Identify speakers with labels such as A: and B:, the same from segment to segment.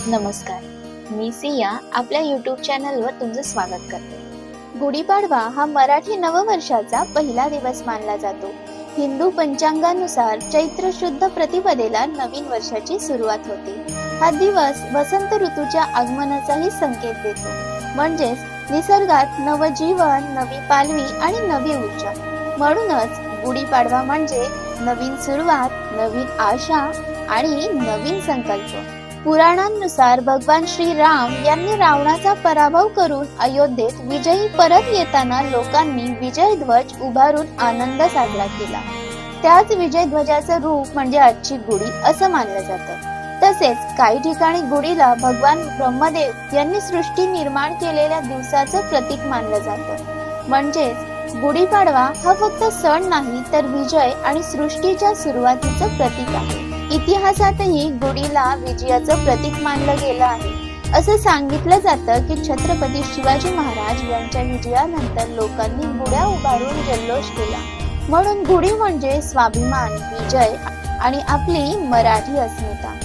A: नमस्कार, मी सिया आपल्या YouTube चॅनलवर तुमचं स्वागत करते। गुढीपाडवा हा मराठी नववर्षाचा पहिला दिवस मानला जातो। हिंदू पंचांगानुसार चैत्र शुद्ध प्रतिपदेला नवीन वर्षाची सुरुवात होते। हा दिवस वसंत ऋतूच्या आगमनाचाही संकेत देतो, म्हणजेच निसर्गात नवजीवन, नवी पालवी आणि नवी ऊर्जा। म्हणूनच गुढीपाडवा म्हणजे नवीन सुरुवात, नवीन आशा आणि नवीन संकल्प। पुराणांनुसार भगवान श्रीराम यांनी रावणाचा पराभव करून अयोध्येत विजयी परत येताना लोकांनी विजय ध्वज उभारून आनंद साजरा केला। त्याच विजय ध्वजाचं रूप म्हणजे आजची गुढी असं मानलं जातं। तसेच काही ठिकाणी गुढीला भगवान ब्रह्मदेव यांनी सृष्टी निर्माण केलेल्या दिवसाचं प्रतीक मानलं जातं। म्हणजेच गुढीपाडवा हा फक्त सण नाही, तर विजय आणि सृष्टीच्या सुरुवातीचं प्रतीक आहे। इतिहासातही गुढीला विजयाचं प्रतीक मानलं गेलं आहे। असं सांगितलं जातं की छत्रपती शिवाजी महाराज यांच्या विजयानंतर लोकांनी गुढ्या उभारून जल्लोष केला। म्हणून गुढी म्हणजे स्वाभिमान, विजय आणि आपली मराठी अस्मिता।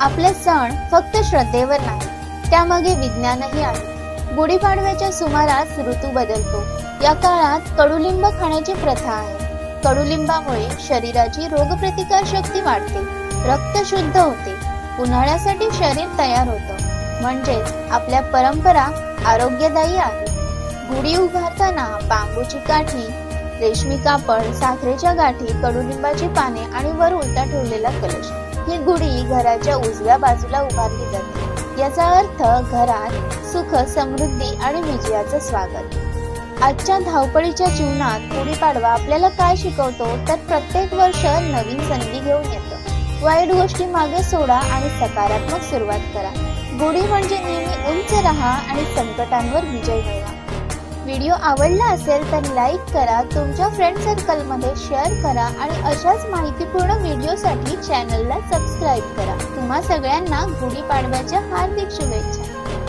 A: आपले सण फक्त श्रद्धेवर नाही, त्यामागे विज्ञानही आहे। गुढीपाडव्याच्या सुमारास ऋतू बदलतो। या काळात कडुलिंब खाण्याची प्रथा आहे। कडुलिंबामुळे शरीराची रोगप्रतिकार शक्ती वाढते, रक्त शुद्ध होते, उन्हाळ्यासाठी शरीर तयार होतं। म्हणजेच आपल्या परंपरा आरोग्यदायी आहे। गुढी उभारताना बांबूची काठी, रेशमी कापड, साखरेच्या गाठी, कडुलिंबाची पाने आणि वर उलटा ठेवलेला कलश, ही गुढी घराच्या उजव्या बाजूला उभारली जाते। याचा अर्थ घरात सुख, समृद्धी आणि विजयाचं स्वागत। आजच्या धावपळीच्या जीवनात गुढीपाडवा आपल्याला काय शिकवतो, तर प्रत्येक वर्ष नवीन संधी घेऊन येतं। वाईट गोष्टी मागे सोडा आणि सकारात्मक सुरुवात करा। गुढी म्हणजे नेहमी उंच राहा आणि संकटांवर विजय मिळवा। व्हिडिओ आवडला असेल तर लाईक करा, तुमच्या फ्रेंड सर्कल मध्ये शेअर करा आणि अशाच माहितीपूर्ण व्हिडिओसाठी चॅनलला सबस्क्राईब करा। तुम्हा सगळ्यांना गुढीपाडव्याच्या हार्दिक शुभेच्छा।